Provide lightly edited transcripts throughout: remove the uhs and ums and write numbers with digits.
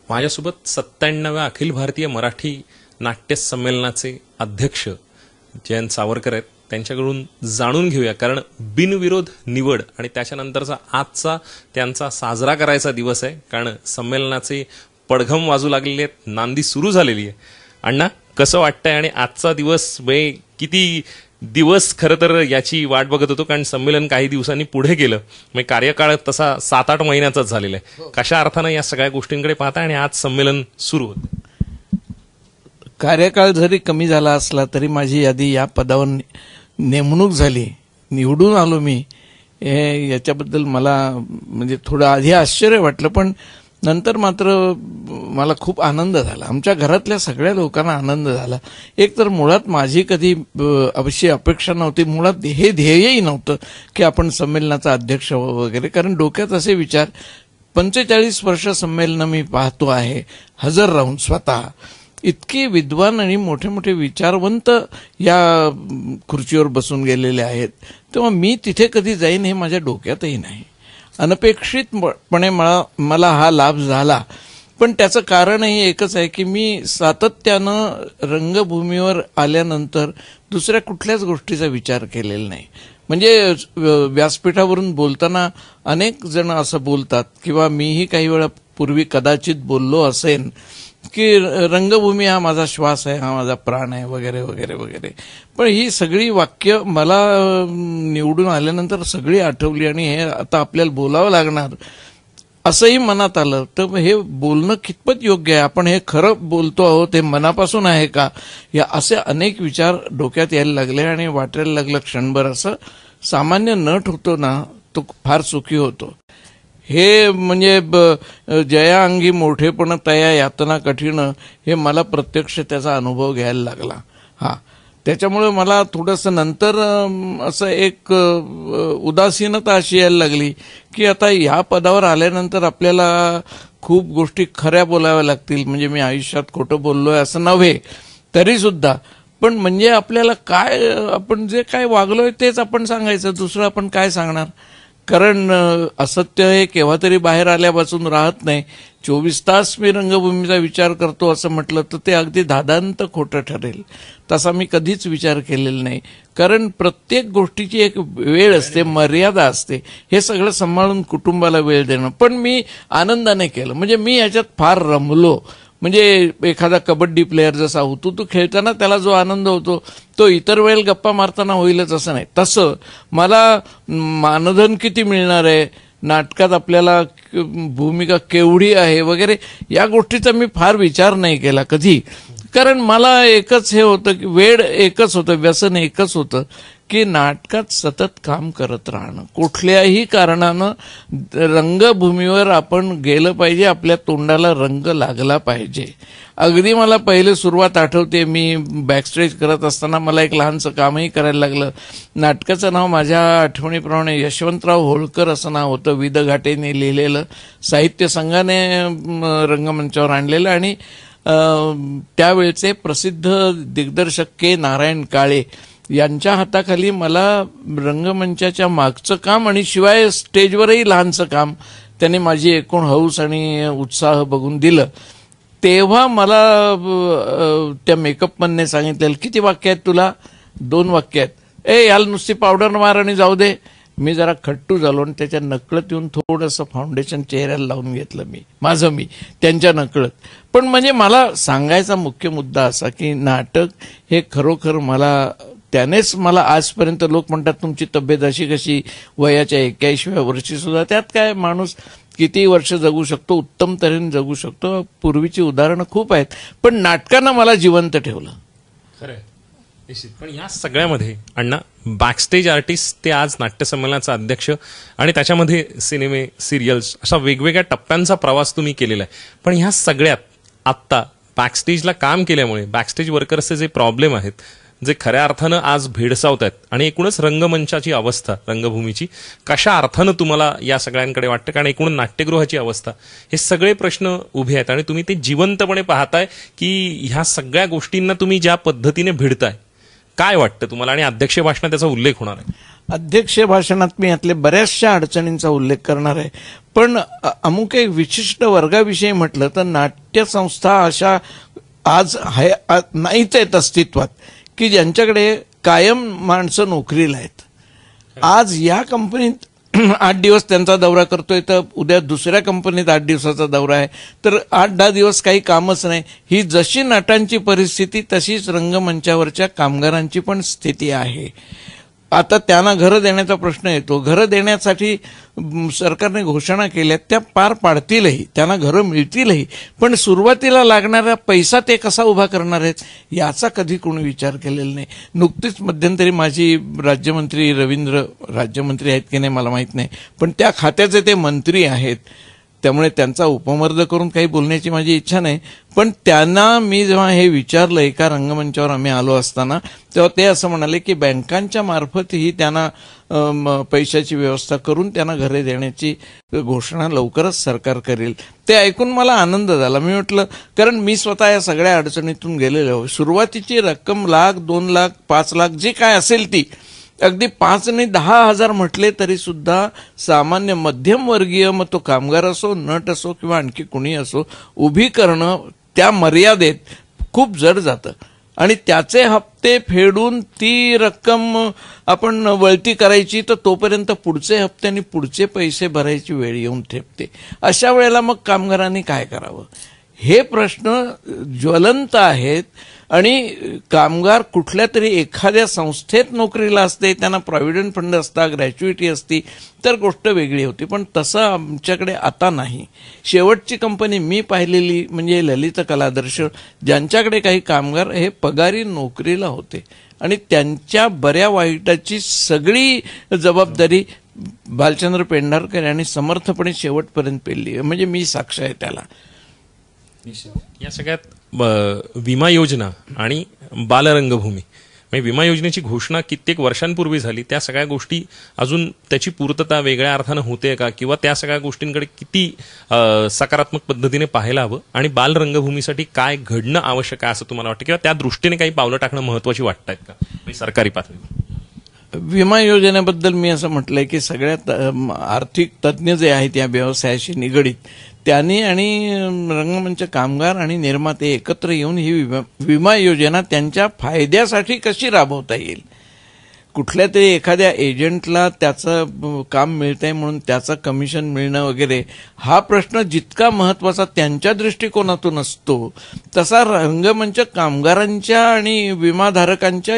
माझ्यासोबत 97व्या अखिल भारतीय मराठी नाट्य संमेलनाचे अध्यक्ष जयंत सावरकर आहेत. त्यांच्याकडून जाणून घेऊया, कारण बिनविरोध निवड आणि त्याच्यानंतरचा आजचा त्यांचा साजरा करायचा दिवस आहे. कारण संमेलनाचे पडघम वाजू लागलेले आहेत, नांदी सुरू झालेली आहे. अण्णा, कसं वाटतंय? आणि आजचा दिवस किती दिवस खरं तर याची वाट बघत होतो, कारण संमेलन काही दिवसांनी पुढे गेलं. कार्यकाळ तसा 7-8 महिन्याचाच झालेला आहे. कशा अर्थानं या सगळ्या गोष्टींकडे पाहता आणि आज संमेलन सुरू होतं? कार्यकाळ जरी कमी झाला असला तरी माझी यादी या पदावर नेमणूक झाली, निवडून आलो मी, याच्याबद्दल मला म्हणजे थोडं आधी आश्चर्य वाटलं, पण नंतर मात्र मला खूप आनंद झाला. आमच्या घरातल्या सगळ्या लोकांना आनंद झाला. एक तर मुळात माझी कधी अवश्य अपेक्षा नव्हती, मुळात हे ध्येयही नव्हतं की आपण संमेलनाचा अध्यक्ष वगैरे, कारण डोक्यात असे विचार 45 वर्ष संमेलन मी पाहतो आहे हजर राहून स्वतः. इतके विद्वान आणि मोठे मोठे विचारवंत या खुर्चीवर बसून गेलेले आहेत, तेव्हा मी तिथे कधी जाईन हे माझ्या डोक्यातही नाही. अनपेक्षितपणे मला हा लाभ झाला, पण त्याचं कारणही एकच आहे की मी सातत्यानं रंगभूमीवर आल्यानंतर दुसऱ्या कुठल्याच गोष्टीचा विचार केलेला नाही. म्हणजे व्यासपीठावरून बोलताना अनेक जण असं बोलतात किंवा मीही काही वेळा पूर्वी कदाचित बोललो असेन की रंगभूमी हा माझा श्वास आहे, हा माझा प्राण आहे वगैरे वगैरे वगैरे. पण ही सगळी वाक्य मला निवडून आल्यानंतर सगळी आठवली आणि हे आता आपल्याला बोलावं लागणार असंही मनात आलं. तर हे बोलणं कितपत योग्य आहे, आपण हे खरं बोलतो आहोत, हे मनापासून आहे का, या असे अनेक विचार डोक्यात यायला लागले आणि वाटायला लागलं क्षणभर असं सामान्य नट होतो ना तो फार सुखी होतो. हे म्हणजे जया अंगी मोठेपण तया यातना कठीण, हे मला प्रत्यक्ष त्याचा अनुभव घ्यायला लागला. त्याच्यामुळे मला थोडंसं नंतर असं एक उदासीनता अशी यायला लागली की आता या पदावर आल्यानंतर आपल्याला खूप गोष्टी खऱ्या बोलाव्या लागतील. म्हणजे मी आयुष्यात खोटं बोललोय असं नव्हे तरी सुद्धा, पण म्हणजे आपल्याला काय, आपण जे काय वागलोय तेच आपण सांगायचं, दुसरं आपण काय सांगणार. कारण असत्य हे केव्हा तरी बाहेर आल्यापासून राहत नाही. 24 तास मी रंगभूमीचा विचार करतो असं म्हटलं तर ते अगदी धादांत खोटं ठरेल. तसा मी कधीच विचार केलेला नाही, कारण प्रत्येक गोष्टीची एक वेळ असते, मर्यादा असते. हे सगळं सांभाळून कुटुंबाला वेळ देणं पण मी आनंदाने केलं. म्हणजे मी याच्यात फार रमलो. म्हणजे एखादा कबड्डी प्लेअर जसा होतो, तो खेळताना त्याला जो आनंद होतो तो इतर वेळेला गप्पा मारताना होईलच असं नाही. तसं मला मानधन किती मिळणार आहे, नाटकात आपल्याला भूमिका केवढी आहे वगैरे या गोष्टीचा मी फार विचार नाही केला कधी. कारण मला एकच हे होतं की वेळ एकच होतं, व्यसन एकच होतं की नाटकात सतत काम करत राहणं. कुठल्याही कारणानं रंगभूमीवर आपण गेलं पाहिजे, आपल्या तोंडाला रंग लागला पाहिजे. अगदी मला पहिले सुरुवात आठवते, मी बॅकस्टेज करत असताना मला एक लहानसं कामही करायला लागलं. नाटकाचं नाव माझ्या आठवणीप्रमाणे यशवंतराव होळकर असं नाव होतं, विद घाटेने लिहिलेलं, साहित्य संघाने रंगमंचावर आणलेलं आणि त्यावेळचे प्रसिद्ध दिग्दर्शक के नारायण काळे यांच्या हाताखाली मला रंगमंचाच्या मागचं काम आणि शिवाय स्टेजवरही लहानसं काम त्यांनी माझी एकूण हौस आणि उत्साह बघून दिलं. तेव्हा मला त्या मेकअपमनने सांगितलेलं, किती वाक्य आहेत तुला? 2 वाक्य आहेत. याला नुसती पावडर मार आणि जाऊ दे. मी जरा खट्टू झालो आणि त्याच्या नकळत येऊन थोडंसं फाउंडेशन चेहऱ्याला लावून घेतलं मी त्यांच्या नकळत. पण म्हणजे मला सांगायचा मुख्य मुद्दा असा की नाटक हे खरोखर त्यानेच मला आजपर्यंत लोक म्हणतात तुमची तब्येत अशी कशी वयाच्या 81व्या वर्षी सुद्धा, त्यात काय माणूस किती वर्ष जगू शकतो, उत्तम तऱ्हेने जगू शकतो. पूर्वीची उदाहरणं खूप आहेत, पण नाटकानं मला जिवंत ठेवलं. खरंय, निश्चित. पण या सगळ्यामध्ये अण्णा, बॅकस्टेज आर्टिस्ट ते आज नाट्यसंमेलनाचा अध्यक्ष आणि त्याच्यामध्ये सिनेमे, सिरियल्स अशा वेगवेगळ्या टप्प्यांचा प्रवास तुम्ही केलेला आहे. पण ह्या सगळ्यात आत्ता बॅकस्टेजला काम केल्यामुळे बॅकस्टेज वर्कर्सचे जे प्रॉब्लेम आहेत, जे खऱ्या अर्थानं आज भेडसावत आहेत, आणि एकूणच रंगमंचाची अवस्था, रंगभूमीची कशा अर्थानं तुम्हाला या सगळ्यांकडे वाटतं, कारण एकूण नाट्यगृहाची अवस्था, हे सगळे प्रश्न उभे आहेत आणि तुम्ही ते जिवंतपणे पाहताय की ह्या सगळ्या गोष्टींना तुम्ही ज्या पद्धतीने भिडताय, काय वाटतं तुम्हाला? आणि अध्यक्ष भाषणात त्याचा उल्लेख होणार आहे. अध्यक्ष भाषणात मी यातले बऱ्याचशा अडचणींचा उल्लेख करणार आहे. पण अमुक एक विशिष्ट वर्गाविषयी म्हटलं तर नाट्यसंस्था अशा आज नाहीच आहेत अस्तित्वात की ज्यांच्याकडे कायम माणसं नोकरीला आहेत. आज या कंपनीत 8 दिवस त्यांचा दौरा करतोय तर उद्या दुसऱ्या कंपनीत 8 दिवसाचा दौरा आहे, तर 8-10 दिवस काही कामच नाही. ही जशी नटांची परिस्थिती तशीच रंगमंचावरच्या कामगारांची पण स्थिती आहे. आता त्यांना घरं देण्याचा प्रश्न येतो. घरं देण्यासाठी सरकारने घोषणा केल्या, त्या पार पाडतीलही, त्यांना घरं मिळतीलही, पण सुरुवातीला लागणारा पैसा ते कसा उभा करणार आहेत याचा कधी कोणी विचार केलेला नाही. नुकतीच मध्यंतरी माझी राज्यमंत्री रवींद्र, राज्यमंत्री आहेत की नाही मला माहीत नाही, पण त्या खात्याचे ते मंत्री आहेत, त्यामुळे त्यांचा उपमर्द करून काही बोलण्याची माझी इच्छा नाही. पण त्यांना मी जेव्हा हे विचारलं एका रंगमंचावर आम्ही आलो असताना, तेव्हा ते असं म्हणाले की बँकांच्या मार्फत ही त्यांना पैशाची व्यवस्था करून त्यांना घरे देण्याची घोषणा लवकरच सरकार करेल. ते ऐकून मला आनंद झाला. मी म्हटलं, कारण मी स्वतः या सगळ्या अडचणीतून गेलेलो. सुरुवातीची रक्कम 1,00,000, 2,00,000, 5,00,000 जी काय असेल ती, अगदी 5 आणि 10,000 म्हटले तरी सुद्धा सामान्य मध्यमवर्गीय, मग तो कामगार असो, नट असो किंवा आणखी कुणी असो, उभी करणं त्या मर्यादेत खूप जड जातं. आणि त्याचे हप्ते फेडून ती रक्कम आपण वळती करायची, तर तोपर्यंत पुढचे हप्ते आणि पुढचे पैसे भरायची वेळ येऊन ठेपते. अशा वेळेला मग कामगारांनी काय करावं, हे प्रश्न ज्वलंत आहेत. आणि कामगार कुठल्या तरी एखाद्या संस्थेत नोकरीला असते, त्यांना प्रॉव्हिडंट फंड असता, ग्रॅच्युइटी असती, तर गोष्ट वेगळी होती. पण तसं आमच्याकडे आता नाही. शेवटची कंपनी मी पाहिलेली म्हणजे ललित कलादर्श, ज्यांच्याकडे काही कामगार हे पगारी नोकरीला होते आणि त्यांच्या बऱ्या वाईटाची सगळी जबाबदारी भालचंद्र पेंढारकर यांनी समर्थपणे शेवटपर्यंत पेलली. म्हणजे मी साक्ष आहे त्याला. या सगळ्यात विमा योजना आणि बालरंगभूमी, म्हणजे विमा योजनेची घोषणा कित्येक वर्षांपूर्वी झाली, त्या सगळ्या गोष्टी अजून त्याची पूर्तता वेगळ्या अर्थानं होते का, किंवा त्या सगळ्या गोष्टींकडे किती सकारात्मक पद्धतीने पाहायला हवं, आणि बालरंगभूमीसाठी काय घडणं आवश्यक आहे असं तुम्हाला वाटतं, किंवा त्या दृष्टीने काही पावलं टाकणं महत्वाची वाटत आहेत का सरकारी पातळीवर? विमा योजनेबद्दल मी असं म्हटलंय की सगळ्यात आर्थिक तज्ज्ञ जे आहेत या व्यवसायाशी निगडीत, त्यांनी आणि रंगमंच कामगार आणि निर्माते एकत्र येऊन ही विमा योजना त्यांच्या फायद्यासाठी कशी राबवता येईल. कुठल्या तरी एखाद्या एजंटला त्याचं काम मिळतंय म्हणून त्याचं कमिशन मिळणं वगैरे हा प्रश्न जितका महत्वाचा त्यांच्या दृष्टिकोनातून असतो, तसा रंगमंच कामगारांच्या आणि विमाधारकांच्या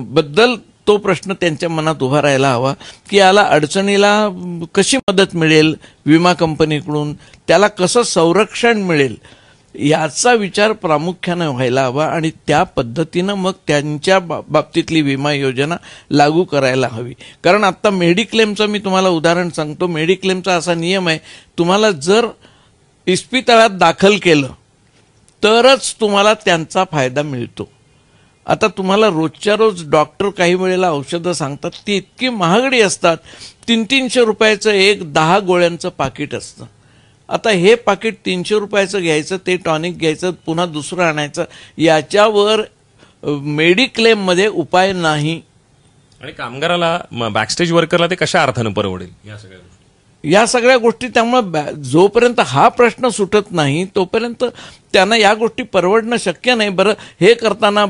बद्दल तो प्रश्न त्यांच्या मनात उभा राहायला हवा की याला अडचणीला कशी मदत मिळेल विमा कंपनीकडून, त्याला कसं संरक्षण मिळेल, याचा विचार प्रामुख्याने व्हायला हवा. आणि त्या पद्धतीनं मग त्यांच्या बाबतीतली विमा योजना लागू करायला हवी. कारण आता मेडिक्लेमचं मी तुम्हाला उदाहरण सांगतो. मेडिक्लेमचा असा नियम आहे, तुम्हाला जर इस्पितळात दाखल केलं तरच तुम्हाला त्यांचा फायदा मिळतो. आता तुम्हाला रोजच्या रोज डॉक्टर काही वेळेला औषधं सांगतात, ती इतकी महागडी असतात, 300-300 रुपयाचं एक 10 गोळ्यांचं पाकिट असतं. आता हे पाकिट 300 रुपयाचं घ्यायचं, ते टॉनिक घ्यायचं, पुन्हा दुसरं आणायचं, याच्यावर मेडिक्लेममध्ये उपाय नाही. आणि कामगाराला, बॅकस्टेज वर्करला ते कशा अर्थानं परवडेल या सगळ्या गोष्टी. त्यामुळे जोपर्यंत हा प्रश्न सुटत नाही तोपर्यंत त्यांना या गोष्टी परवडणं शक्य नाही. बरं, हे करताना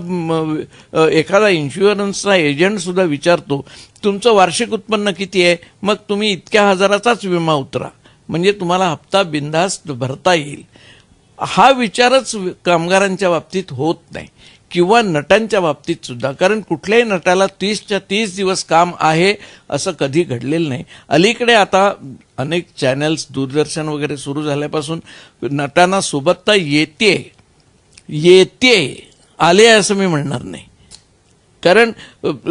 एखादा इन्शुरन्सचा एजंट सुद्धा विचारतो, तुमचं वार्षिक उत्पन्न किती आहे, मग तुम्ही इतक्या हजाराचाच विमा उतरा, म्हणजे तुम्हाला हप्ता बिनधास्त भरता येईल. हा विचारच कामगारांच्या बाबतीत होत नाही, किंवा नटांच्या बाबतीत सुद्धा. कारण कुठल्याही नटाला 30च्या 30 दिवस काम आहे असं कधी घडलेलं नाही. अलीकडे आता अनेक चॅनल्स, दूरदर्शन वगैरे सुरू झाल्यापासून नटांना सुबत्ता येते आले असं मी म्हणणार नाही. कारण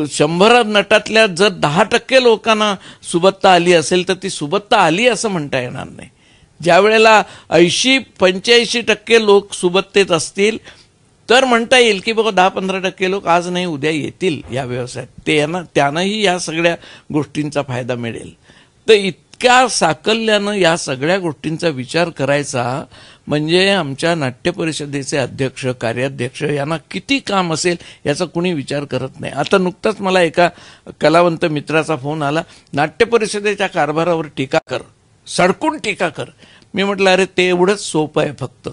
100 नटातल्या जर 10% लोकांना सुबत्ता आली असेल तर ती सुबत्ता आली असं म्हणता येणार नाही. ज्या वेळेला 80-85% लोक सुबत्तेत असतील तर म्हणता येईल की बघा 10-15% लोक आज नाही उद्या येतील या व्यवसायात, त्यांनाही या सगळ्या गोष्टींचा फायदा मिळेल. तर इतक्या साकल्यानं या सगळ्या गोष्टींचा विचार करायचा म्हणजे आमच्या नाट्य परिषदेचे अध्यक्ष कार्याध्यक्ष यांना किती काम असेल याचा कुणी विचार करत नाही. आता नुकताच मला एका कलावंत मित्राचा फोन आला, नाट्य परिषदेच्या कारभारावर टीका कर, सडकून टीका कर. मी म्हटलं अरे ते एवढंच सोपं आहे, फक्त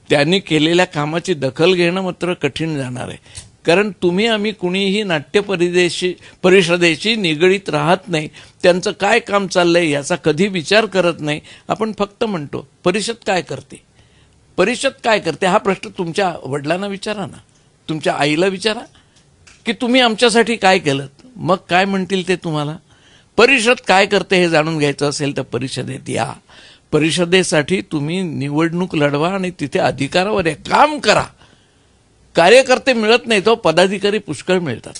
त्यांनी केलेल्या कामाची दखल घेणं मात्र कठीण जाणार आहे. कारण तुम्ही आम्ही कुणीही नाट्य परिषदेशी निगडीत राहत नाही, त्यांचं काय काम चाललंय याचा कधी विचार करत नाही. आपण फक्त म्हणतो परिषद काय करते, परिषद काय करते. हा प्रश्न तुमच्या वडिलांना विचारा ना, तुमच्या आईला विचारा की तुम्ही आमच्यासाठी काय केलं, मग काय म्हणतील ते तुम्हाला. परिषद काय करते हे जाणून घ्यायचं असेल तर परिषदेत या. परिषदेसाठी तुम्ही निवडणूक लढवा आणि तिथे अधिकारावर आहे, काम करा. कार्यकर्ते मिळत नाही तो पदाधिकारी पुष्कळ मिळतात.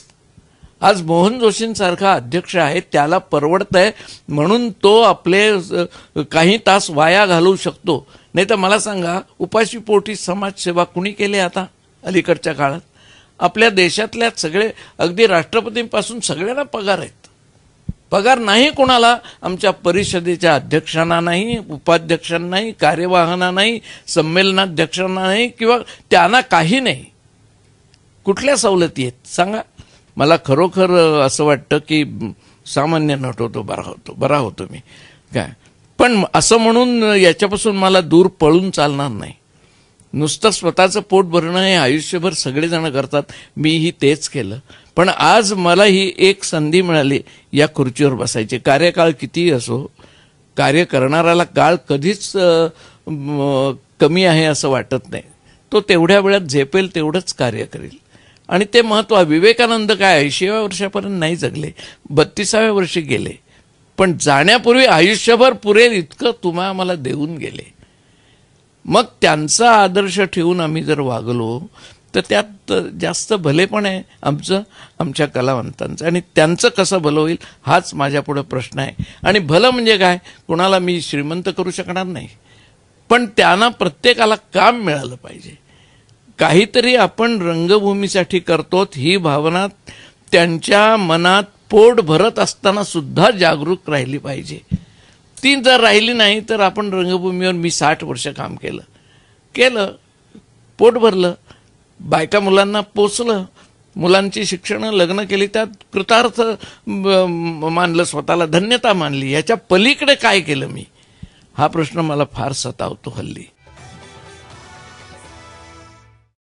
आज मोहन जोशींसारखा अध्यक्ष आहे, त्याला परवडतंय म्हणून तो आपले काही तास वाया घालवू शकतो. नाही तर मला सांगा, उपाशी पोटी समाजसेवा कुणी केली आता अलीकडच्या काळात. आपल्या देशातल्या सगळे अगदी राष्ट्रपतींपासून सगळ्यांना पगार आहेत. पगार नाही कोणाला, आमच्या परिषदेच्या अध्यक्षांना नाही, उपाध्यक्षांना नाही, कार्यवाहांना नाही, संमेलनाध्यक्षांना नाही, किंवा त्यांना काही नाही. कुठल्या सवलती आहेत सांगा. मला खरोखर असं वाटतं की सामान्य नट होतो, बरा होतो मी काय. पण असं म्हणून याच्यापासून मला दूर पळून चालणार नाही. नुसतं स्वतःचं पोट भरणं हे आयुष्यभर सगळेजण करतात, मीही तेच केलं. पण आज मला ही एक संधी मिळाली या खुर्चीवर बसायची. कार्यकाळ कितीही असो, कार्य करणाऱ्याला काळ कधीच कमी आहे असं वाटत नाही. तो तेवढ्या वेळात झेपेल तेवढंच कार्य करेल आणि ते महत्व. विवेकानंद काय 80व्या वर्षापर्यंत नाही जगले, 32व्या वर्षी गेले, पण जाण्यापूर्वी आयुष्यभर पुरेल इतकं तुम्हा आम्हाला देऊन गेले. मग त्यांचा आदर्श ठेवून आम्ही जर वागलो तर त्यात जास्त भलेपण आहे आमच्या कलावंतांचं. आणि त्यांचं कसं भलं होईल हाच माझ्यापुढे प्रश्न आहे. आणि भलं म्हणजे काय, कोणाला मी श्रीमंत करू शकणार नाही, पण त्यांना प्रत्येकाला काम मिळालं पाहिजे. काहीतरी आपण रंगभूमीसाठी करतो ही भावना त्यांच्या मनात पोट भरत असताना सुद्धा जागरूक राहिली पाहिजे. ती जर राहिली नाही तर आपण रंगभूमीवर मी 60 वर्ष काम केलं, पोट भरलं, बायका मुलांना पोचलं, मुलांची शिक्षणं लग्न केली, त्यात कृतार्थ मानलं, स्वतःला धन्यता मानली. याच्या पलीकडे काय केलं मी, हा प्रश्न मला फार सतावतो हल्ली.